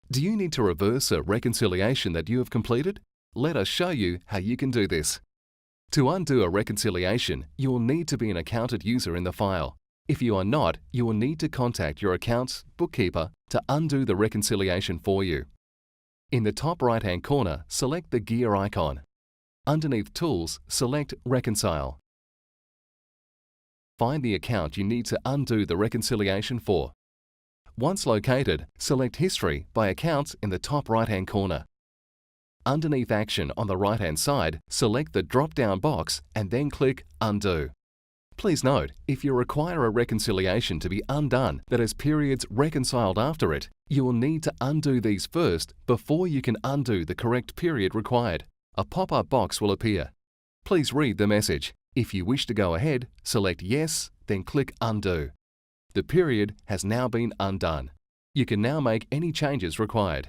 Do you need to reverse a reconciliation that you have completed? Let us show you how you can do this. To undo a reconciliation, you will need to be an accounted user in the file. If you are not, you will need to contact your account's bookkeeper to undo the reconciliation for you. In the top right-hand corner, select the gear icon. Underneath Tools, select Reconcile. Find the account you need to undo the reconciliation for. Once located, select History by Accounts in the top right-hand corner. Underneath Action on the right-hand side, select the drop-down box and then click Undo. Please note, if you require a reconciliation to be undone that has periods reconciled after it, you will need to undo these first before you can undo the correct period required. A pop-up box will appear. Please read the message. If you wish to go ahead, select Yes, then click Undo. The period has now been undone. You can now make any changes required.